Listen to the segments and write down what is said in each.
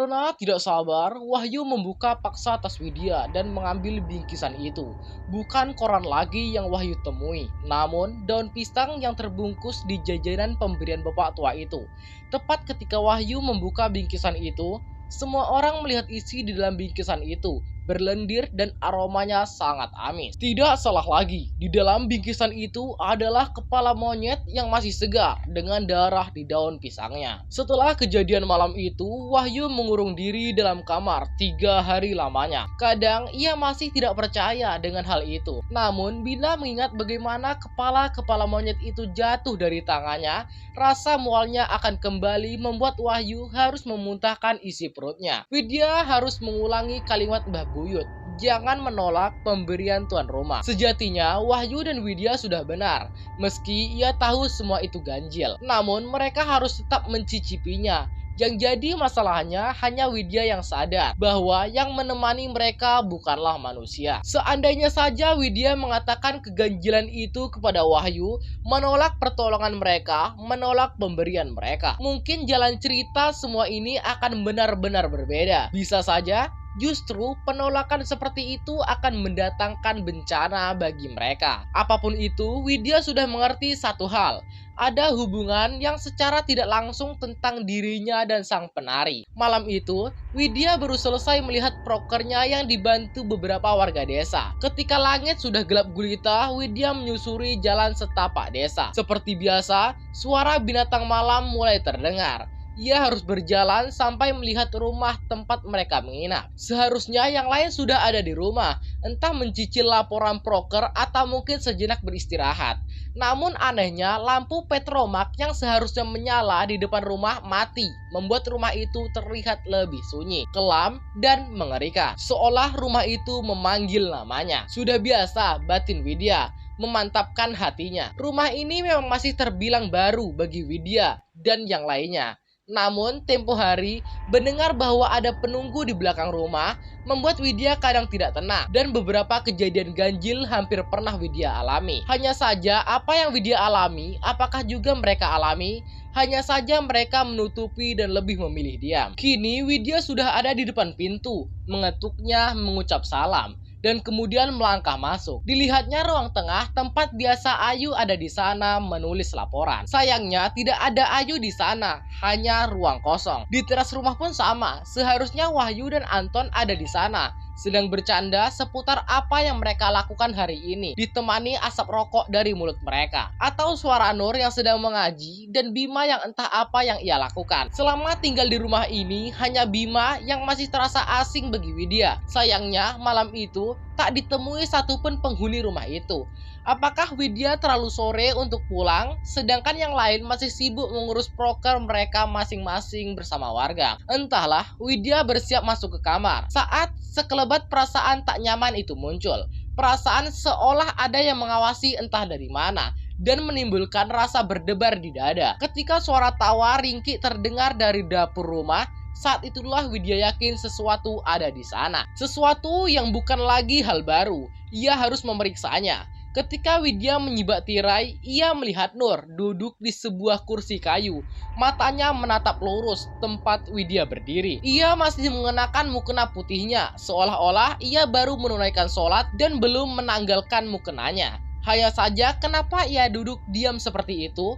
Karena tidak sabar, Wahyu membuka paksa tas Widya dan mengambil bingkisan itu. Bukan koran lagi yang Wahyu temui, namun daun pisang yang terbungkus di jajanan pemberian bapak tua itu. Tepat ketika Wahyu membuka bingkisan itu, semua orang melihat isi di dalam bingkisan itu berlendir dan aromanya sangat amis. Tidak salah lagi, di dalam bingkisan itu adalah kepala monyet yang masih segar dengan darah di daun pisangnya. Setelah kejadian malam itu, Wahyu mengurung diri dalam kamar 3 hari lamanya. Kadang ia masih tidak percaya dengan hal itu. Namun bila mengingat bagaimana kepala monyet itu jatuh dari tangannya, rasa mualnya akan kembali membuat Wahyu harus memuntahkan isi perutnya. Widya harus mengulangi kalimat Mbah Buyut, jangan menolak pemberian tuan rumah. Sejatinya Wahyu dan Widya sudah benar, meski ia tahu semua itu ganjil. Namun mereka harus tetap mencicipinya. Yang jadi masalahnya hanya Widya yang sadar bahwa yang menemani mereka bukanlah manusia. Seandainya saja Widya mengatakan keganjilan itu kepada Wahyu, menolak pertolongan mereka, menolak pemberian mereka, mungkin jalan cerita semua ini akan benar-benar berbeda. Bisa saja justru penolakan seperti itu akan mendatangkan bencana bagi mereka. Apapun itu, Widya sudah mengerti satu hal. Ada hubungan yang secara tidak langsung tentang dirinya dan sang penari. Malam itu, Widya baru selesai melihat prokernya yang dibantu beberapa warga desa. Ketika langit sudah gelap gulita, Widya menyusuri jalan setapak desa. Seperti biasa, suara binatang malam mulai terdengar. Ia harus berjalan sampai melihat rumah tempat mereka menginap. Seharusnya yang lain sudah ada di rumah, entah mencicil laporan proker atau mungkin sejenak beristirahat. Namun anehnya lampu petromak yang seharusnya menyala di depan rumah mati, membuat rumah itu terlihat lebih sunyi, kelam, dan mengerikan. Seolah rumah itu memanggil namanya. Sudah biasa batin Widya memantapkan hatinya. Rumah ini memang masih terbilang baru bagi Widya dan yang lainnya. Namun tempo hari mendengar bahwa ada penunggu di belakang rumah membuat Widya kadang tidak tenang, dan beberapa kejadian ganjil hampir pernah Widya alami. Hanya saja apa yang Widya alami, apakah juga mereka alami? Hanya saja mereka menutupi dan lebih memilih diam. Kini Widya sudah ada di depan pintu, mengetuknya, mengucap salam, dan kemudian melangkah masuk. Dilihatnya ruang tengah tempat biasa Ayu ada di sana menulis laporan. Sayangnya tidak ada Ayu di sana, hanya ruang kosong. Di teras rumah pun sama, seharusnya Wahyu dan Anton ada di sana, sedang bercanda seputar apa yang mereka lakukan hari ini, ditemani asap rokok dari mulut mereka, atau suara Nur yang sedang mengaji dan Bima yang entah apa yang ia lakukan. Selama tinggal di rumah ini, hanya Bima yang masih terasa asing bagi Widya. Sayangnya malam itu tak ditemui satupun penghuni rumah itu. Apakah Widya terlalu sore untuk pulang, sedangkan yang lain masih sibuk mengurus proker mereka masing-masing bersama warga? Entahlah, Widya bersiap masuk ke kamar saat sekelebat perasaan tak nyaman itu muncul. Perasaan seolah ada yang mengawasi entah dari mana, dan menimbulkan rasa berdebar di dada. Ketika suara tawa ringkih terdengar dari dapur rumah, saat itulah Widya yakin sesuatu ada di sana. Sesuatu yang bukan lagi hal baru. Ia harus memeriksanya. Ketika Widya menyibak tirai, ia melihat Nur duduk di sebuah kursi kayu. Matanya menatap lurus tempat Widya berdiri. Ia masih mengenakan mukena putihnya, seolah-olah ia baru menunaikan sholat dan belum menanggalkan mukenanya. Hanya saja kenapa ia duduk diam seperti itu?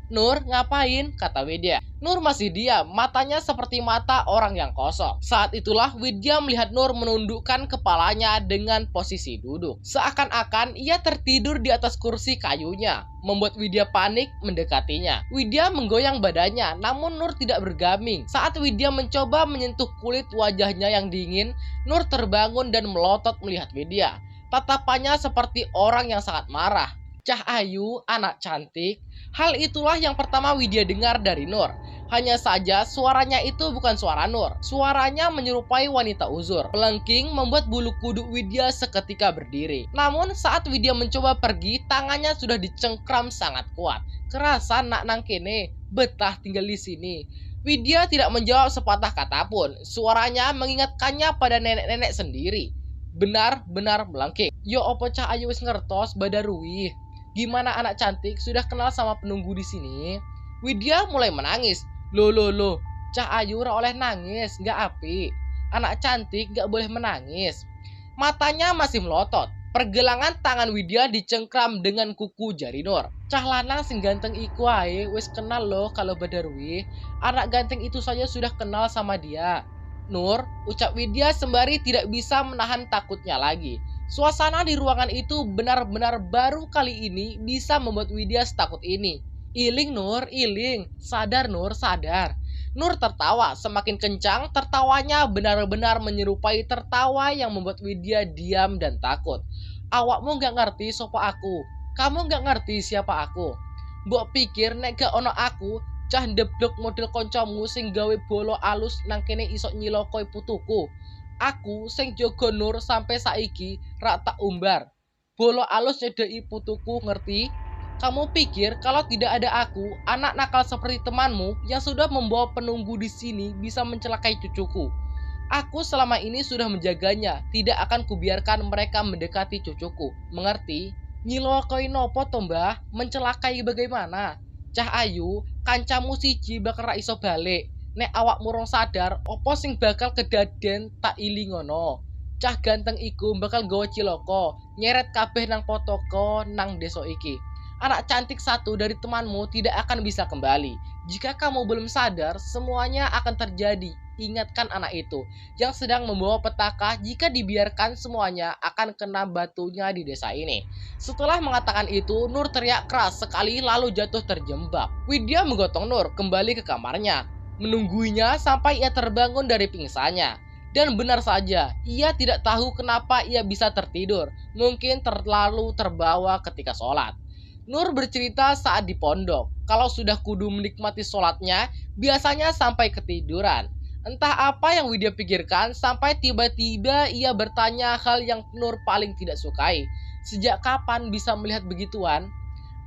Nur, ngapain? Kata Widya. Nur masih diam, matanya seperti mata orang yang kosong. Saat itulah Widya melihat Nur menundukkan kepalanya dengan posisi duduk. Seakan-akan ia tertidur di atas kursi kayunya, membuat Widya panik mendekatinya. Widya menggoyang badannya, namun Nur tidak bergaming. Saat Widya mencoba menyentuh kulit wajahnya yang dingin, Nur terbangun dan melotot melihat Widya. Tatapannya seperti orang yang sangat marah. Cah Ayu, anak cantik. Hal itulah yang pertama Widya dengar dari Nur. Hanya saja suaranya itu bukan suara Nur. Suaranya menyerupai wanita uzur. Pelengking membuat bulu kuduk Widya seketika berdiri. Namun saat Widya mencoba pergi, tangannya sudah dicengkram sangat kuat. Kerasa nak nang kene, betah tinggal di sini. Widya tidak menjawab sepatah kata pun. Suaranya mengingatkannya pada nenek-nenek sendiri. Benar-benar melengking. Yo opo Cah Ayu wis ngertos badarui. Gimana anak cantik, sudah kenal sama penunggu di sini? Widya mulai menangis. Loh, Cah Ayu ora oleh nangis, nggak apik. Anak cantik nggak boleh menangis. Matanya masih melotot. Pergelangan tangan Widya dicengkram dengan kuku jari Nur. Cah lanang sing ganteng iku ae wis kenal loh kalau Badarwi. Anak ganteng itu saja sudah kenal sama dia. Nur, ucap Widya sembari tidak bisa menahan takutnya lagi. Suasana di ruangan itu benar-benar baru kali ini bisa membuat Widya setakut ini. Iling Nur, iling. Sadar Nur, sadar. Nur tertawa semakin kencang, tertawanya benar-benar menyerupai tertawa yang membuat Widya diam dan takut. Awakmu gak ngerti siapa aku. Kamu gak ngerti siapa aku. Mbok pikir nek gak ono aku, cah ndeblok model koncomu sing gawe bolo alus nang kene isok nyilokoi putuku. Aku sing jaga Nur sampai saiki rak tak umbar. Bolo alus nyedeki putuku, ngerti? Kamu pikir kalau tidak ada aku, anak nakal seperti temanmu yang sudah membawa penunggu di sini bisa mencelakai cucuku. Aku selama ini sudah menjaganya, tidak akan kubiarkan mereka mendekati cucuku. Mengerti? Nyilokoi nopo to mbah? Mencelakai bagaimana? Cah Ayu, kancamu siji bakal ra iso balik. Nek awakmu rong sadar, opo sing bakal kedaden tak ili ngono. Cah ganteng iku bakal gawa ciloko, nyeret kabeh nang potoko nang desa iki. Anak cantik satu dari temanmu tidak akan bisa kembali. Jika kamu belum sadar, semuanya akan terjadi. Ingatkan anak itu yang sedang membawa petaka, jika dibiarkan semuanya akan kena batunya di desa ini. Setelah mengatakan itu, Nur teriak keras sekali lalu jatuh terjembab. Widya menggotong Nur kembali ke kamarnya, menungguinya sampai ia terbangun dari pingsannya. Dan benar saja, ia tidak tahu kenapa ia bisa tertidur. Mungkin terlalu terbawa ketika sholat. Nur bercerita saat di pondok, kalau sudah kudu menikmati sholatnya, biasanya sampai ketiduran. Entah apa yang Widya pikirkan sampai tiba-tiba ia bertanya hal yang Nur paling tidak sukai. Sejak kapan bisa melihat begituan?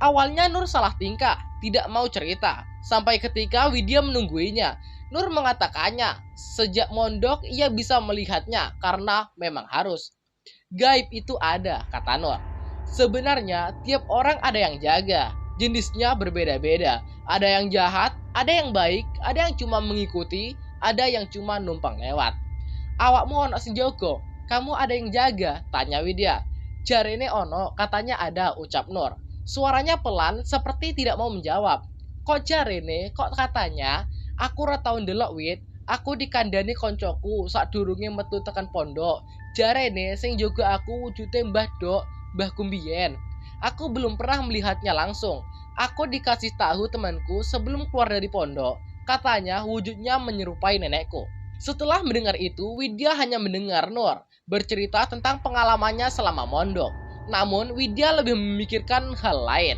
Awalnya Nur salah tingkah, tidak mau cerita. Sampai ketika Widya menungguinya, Nur mengatakannya, sejak mondok ia bisa melihatnya karena memang harus. Gaib itu ada, kata Nur. Sebenarnya tiap orang ada yang jaga, jenisnya berbeda-beda. Ada yang jahat, ada yang baik, ada yang cuma mengikuti, ada yang cuma numpang lewat. Awakmu ono sing jaga, kamu ada yang jaga? Tanya Widya. Jarene ono, katanya ada, ucap Nur. Suaranya pelan seperti tidak mau menjawab. Kok jarene, kok katanya? Aku ora tau ndelok Wid, aku dikandani koncoku sadurunge metu tekan pondok. Jarene sing jaga aku wujude Mbah Dok, Mbah Gumbien. Aku belum pernah melihatnya langsung. Aku dikasih tahu temanku sebelum keluar dari pondok. Katanya wujudnya menyerupai nenekku. Setelah mendengar itu, Widya hanya mendengar Nur bercerita tentang pengalamannya selama mondok. Namun, Widya lebih memikirkan hal lain.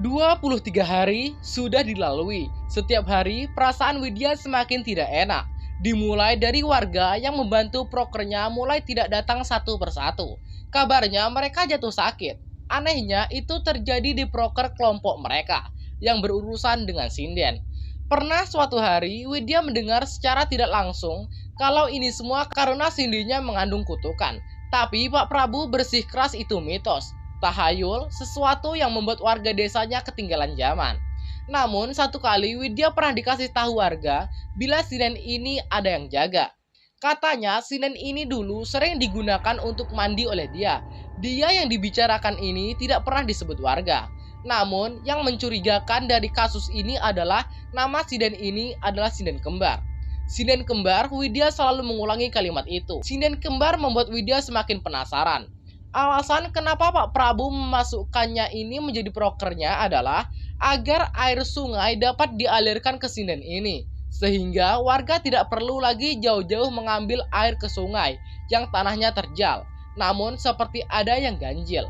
23 hari sudah dilalui. Setiap hari, perasaan Widya semakin tidak enak. Dimulai dari warga yang membantu prokernya mulai tidak datang satu persatu. Kabarnya mereka jatuh sakit. Anehnya, itu terjadi di proker kelompok mereka yang berurusan dengan sinden. Pernah suatu hari, Widya mendengar secara tidak langsung kalau ini semua karena sindinya mengandung kutukan. Tapi Pak Prabu bersikeras itu mitos, tahayul, sesuatu yang membuat warga desanya ketinggalan zaman. Namun satu kali Widya pernah dikasih tahu warga bila sinden ini ada yang jaga. Katanya sinden ini dulu sering digunakan untuk mandi oleh dia. Dia yang dibicarakan ini tidak pernah disebut warga. Namun, yang mencurigakan dari kasus ini adalah nama sinden ini adalah sinden kembar. Sinden kembar, Widya selalu mengulangi kalimat itu. Sinden kembar membuat Widya semakin penasaran. Alasan kenapa Pak Prabu memasukkannya ini menjadi prokernya adalah agar air sungai dapat dialirkan ke sinden ini. Sehingga warga tidak perlu lagi jauh-jauh mengambil air ke sungai yang tanahnya terjal. Namun seperti ada yang ganjil.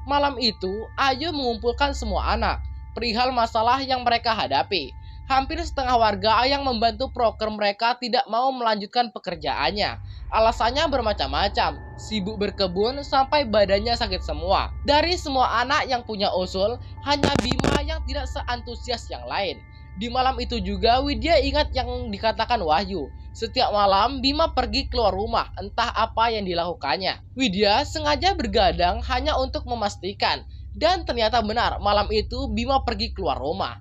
Malam itu, Ayu mengumpulkan semua anak perihal masalah yang mereka hadapi. Hampir setengah warga yang membantu proker mereka tidak mau melanjutkan pekerjaannya. Alasannya bermacam-macam, sibuk berkebun sampai badannya sakit semua. Dari semua anak yang punya usul, hanya Bima yang tidak seantusias yang lain. Di malam itu juga Widya ingat yang dikatakan Wahyu. Setiap malam Bima pergi keluar rumah, entah apa yang dilakukannya. Widya sengaja bergadang hanya untuk memastikan. Dan ternyata benar, malam itu Bima pergi keluar rumah.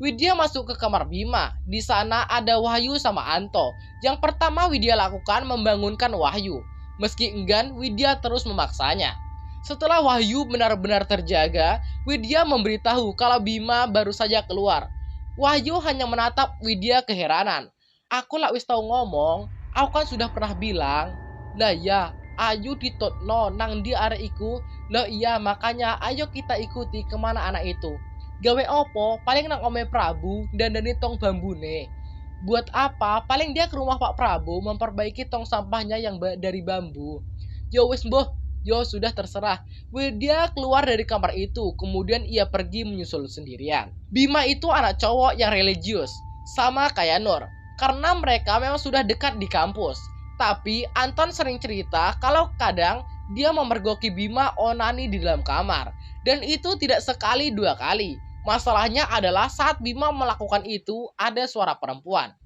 Widya masuk ke kamar Bima. Di sana ada Wahyu sama Anto. Yang pertama Widya lakukan membangunkan Wahyu. Meski enggan, Widya terus memaksanya. Setelah Wahyu benar-benar terjaga, Widya memberitahu kalau Bima baru saja keluar. Wahyu hanya menatap Widya keheranan. Aku lak wis tau ngomong, aku kan sudah pernah bilang. Lah ya, ayu ditotno nang di arek iku. Lah iya, makanya ayo kita ikuti kemana anak itu. Gawe opo? Paling nang ome Prabu dan tong bambune. Buat apa? Paling dia ke rumah Pak Prabu memperbaiki tong sampahnya yang dari bambu. Yo wis mboh, yo sudah terserah. Widya keluar dari kamar itu, kemudian ia pergi menyusul sendirian. Bima itu anak cowok yang religius, sama kayak Nur, karena mereka memang sudah dekat di kampus. Tapi Anton sering cerita kalau kadang dia memergoki Bima onani di dalam kamar. Dan itu tidak sekali dua kali. Masalahnya adalah saat Bima melakukan itu ada suara perempuan.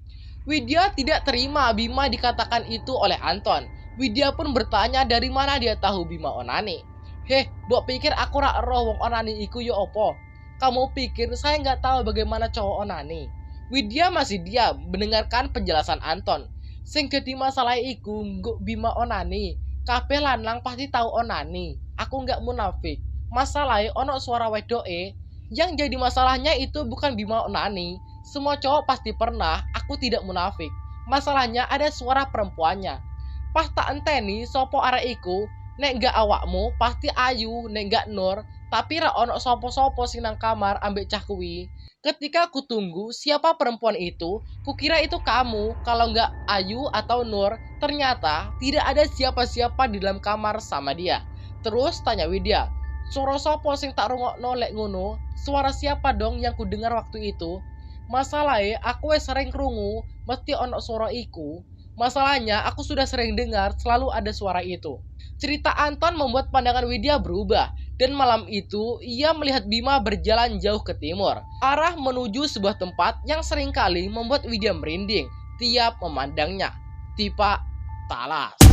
Widya tidak terima Bima dikatakan itu oleh Anton. Widya pun bertanya dari mana dia tahu Bima onani. Heh, mbok pikir aku rak roh wong onani iku yo opo? Kamu pikir saya nggak tahu bagaimana cowok onani? Widya masih diam mendengarkan penjelasan Anton. Sing dadi masalah iku nggo Bima onani. Kabeh lanang pasti tahu onani. Aku nggak munafik. Masalahnya ono suara wedoke. Yang jadi masalahnya itu bukan Bima onani. Semua cowok pasti pernah, aku tidak munafik. Masalahnya ada suara perempuannya. Pas tak enteni sopo arek iku, nek gak awakmu pasti Ayu, nek gak Nur, tapi ra ono sopo-sopo sing nang kamar ambek cah kuwi. Ketika aku tunggu siapa perempuan itu, kukira itu kamu, kalau nggak Ayu atau Nur, ternyata tidak ada siapa-siapa di dalam kamar sama dia. Terus tanya Widya, suara sopo sing tak rungokno lek ngono? Suara siapa dong yang ku dengar waktu itu? Masalahnya aku sering krungu, mesti ono suara iku. Masalahnya aku sudah sering dengar selalu ada suara itu. Cerita Anton membuat pandangan Widya berubah. Dan malam itu, ia melihat Bima berjalan jauh ke timur, arah menuju sebuah tempat yang seringkali membuat Widya merinding tiap memandangnya. Tipa Talas.